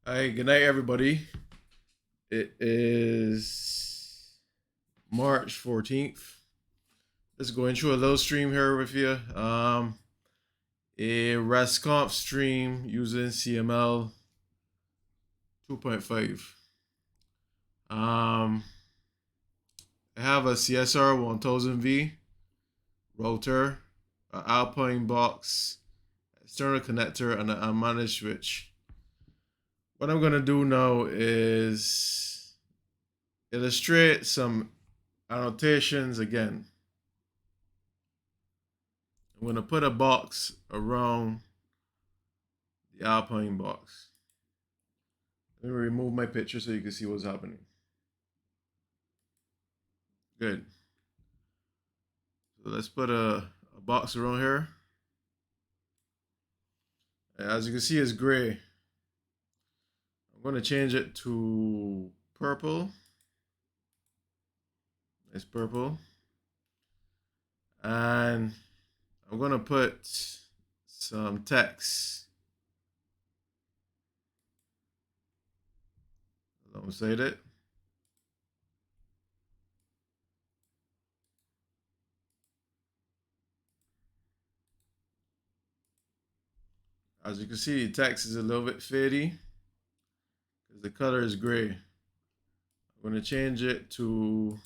Hi, good night, everybody. It is March 14th. Just going through a little stream here with you. A restconf stream using CML 2.5. Um, I have a CSR 1000V router, an Alpine box, external connector, and an unmanaged switch. What I'm gonna do now is illustrate some annotations again. I'm going to put a box around the Alpine box. Let me remove my picture so you can see what's happening. Good. So let's put a box around here. As you can see, it's gray. I'm going to change it to purple. It's purple. And I'm going to put some text. Don't say that. As you can see, the text is a little bit fadey because the color is gray. I'm going to change it to,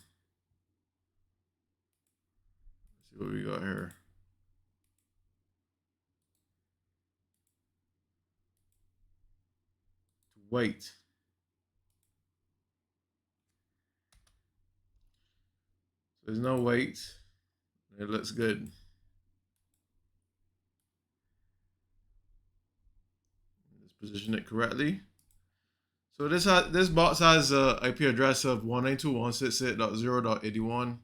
let's see what we got here. To white. So there's no white. It looks good. Let's position it correctly. So this box has a IP address of 192.168.0.81,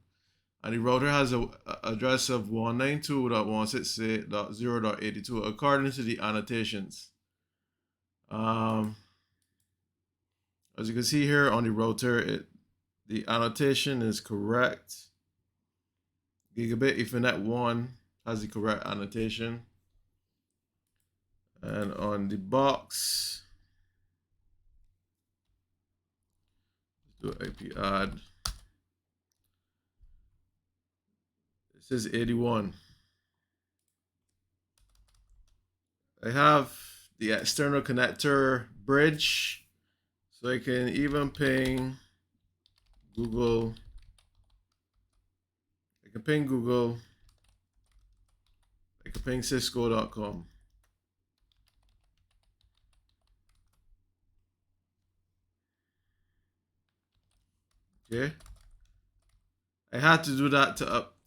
and the router has a address of 192.168.0.82 according to the annotations. As you can see here on the router, the annotation is correct. Gigabit Ethernet 1 has the correct annotation. And on the box, let's do IP add. It says 81. I have the external connector bridge, so I can even ping Google. I can ping Google. I can ping Cisco.com. Okay. I had to do that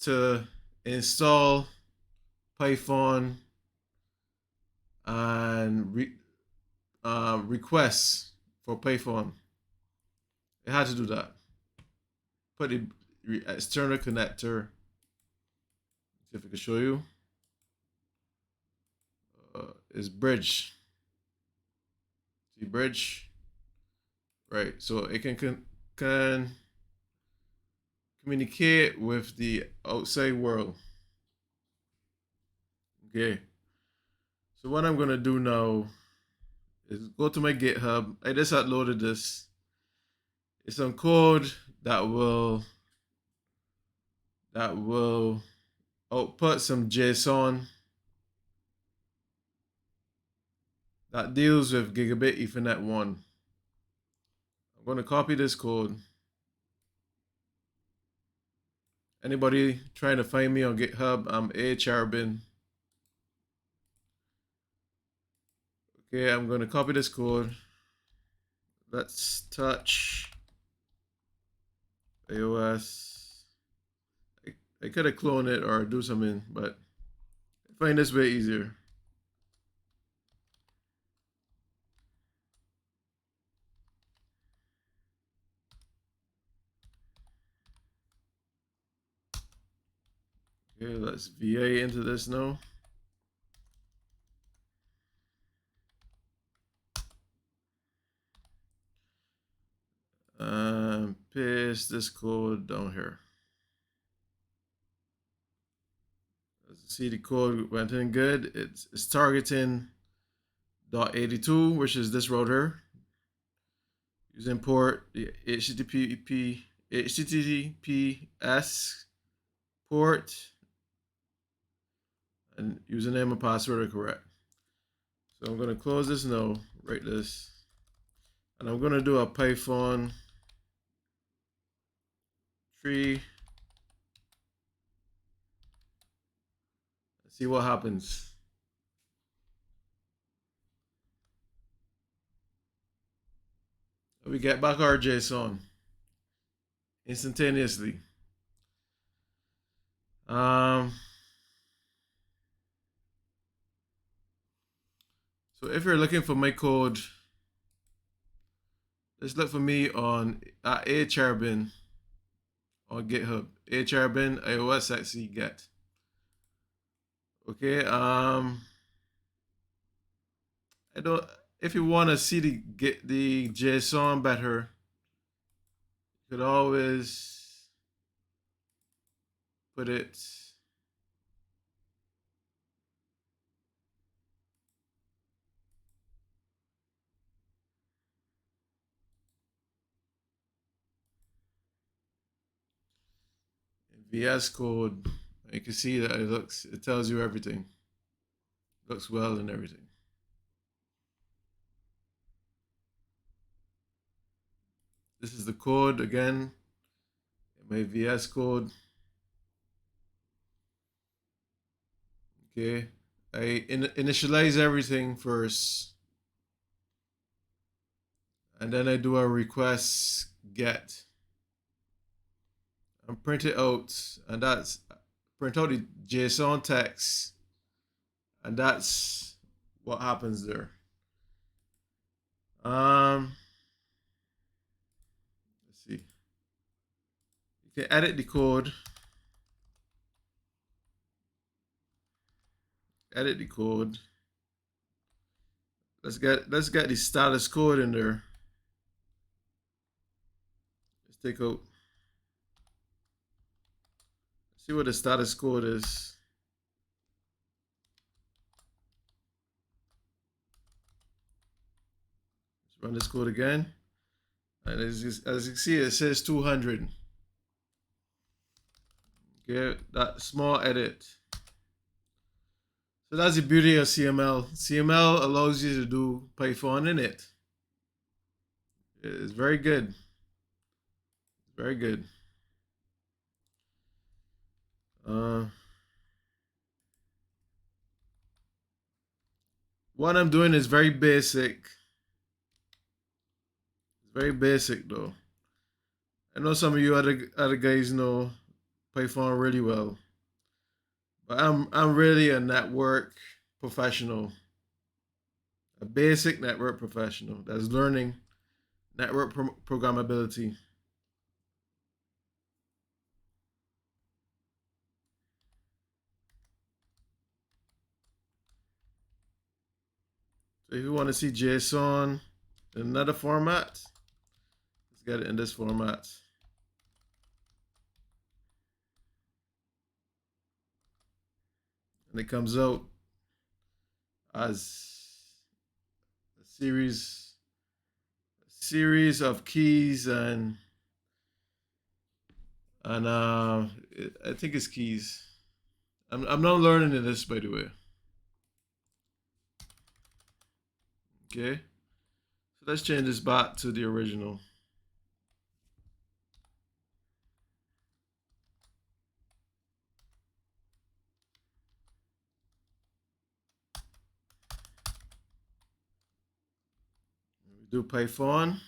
to install Python and requests for Python. I had to do that. Put the external connector. See if I can show you. Is bridge. See bridge. Right. So it can communicate with the outside world. Okay. So what I'm gonna do now is go to my GitHub. I just uploaded this. It's some code that will output some JSON that deals with Gigabit Ethernet 1. I'm gonna copy this code. Anybody trying to find me on GitHub, I'm A Charabin. Okay, I'm gonna copy this code. Let's touch iOS. I could have cloned it or do something, but I find this way easier. Okay, let's VA into this now. Paste this code down here. As you see, the code went in good. It's targeting .82, which is this router, Using port the HTTPS port, and username and password are correct. So I'm going to close this now, write this, and I'm going to do a Python 3. Let's see what happens. We get back our JSON instantaneously. So if you're looking for my code, just look for me on hrbin on GitHub. hrbin iosxe get. Okay. I don't. If you want to see the JSON better, you could always put it. VS Code. You can see that it tells you everything. It looks well and everything. This is the code again. My VS Code. Okay. I initialize everything first. And then I do a request get. And print it out. And that's print out the JSON text. And that's what happens there. Let's see. You can edit the code. Edit the code. Let's get the status code in there. Let's take out. See what the status code is. Let's run this code again. And as you can see, it says 200. Okay, that small edit. So that's the beauty of CML. CML allows you to do Python in it. It's very good. Very good. What I'm doing is very basic. It's very basic though. I know some of you other guys know Python really well, but I'm really a network professional, a basic network professional that's learning network programmability. So if you want to see JSON in another format, let's get it in this format. And it comes out as a series of keys and I think it's keys. I'm not learning this, by the way. Okay, so let's change this back to the original. We do Python.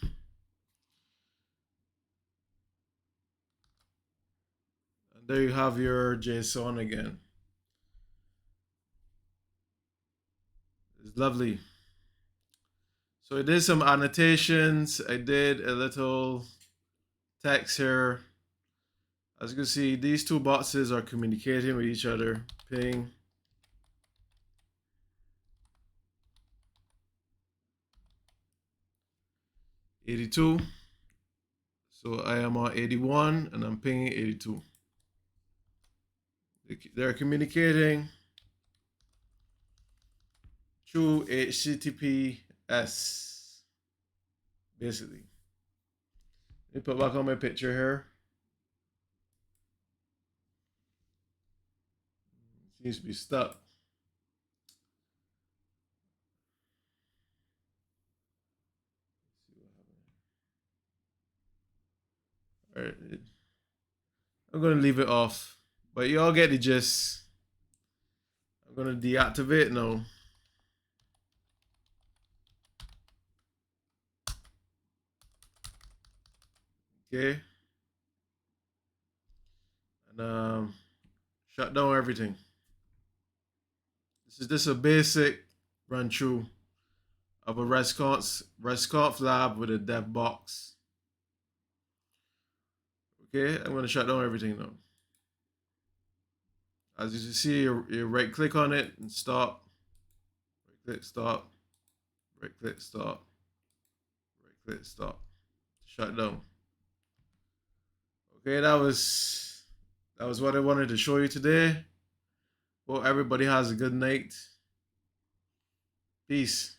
And there you have your JSON again. It's lovely. So I did some annotations. I did a little text here. As you can see, these two boxes are communicating with each other. Ping. '82. So I am on 81 and I'm pinging 82. They're communicating through HTTPS, basically. Let me put back on my picture here. Seems to be stuck. All right. I'm gonna leave it off, but y'all get the gist. I'm gonna deactivate now. Okay. And shut down everything. This is just a basic run through of a restconf lab with a dev box. Okay, I'm gonna shut down everything now. As you can see, you right click on it and stop. Right click, stop. Right click, stop. Right click, stop. Shut down. Okay, that was what I wanted to show you today. Well, everybody has a good night. Peace.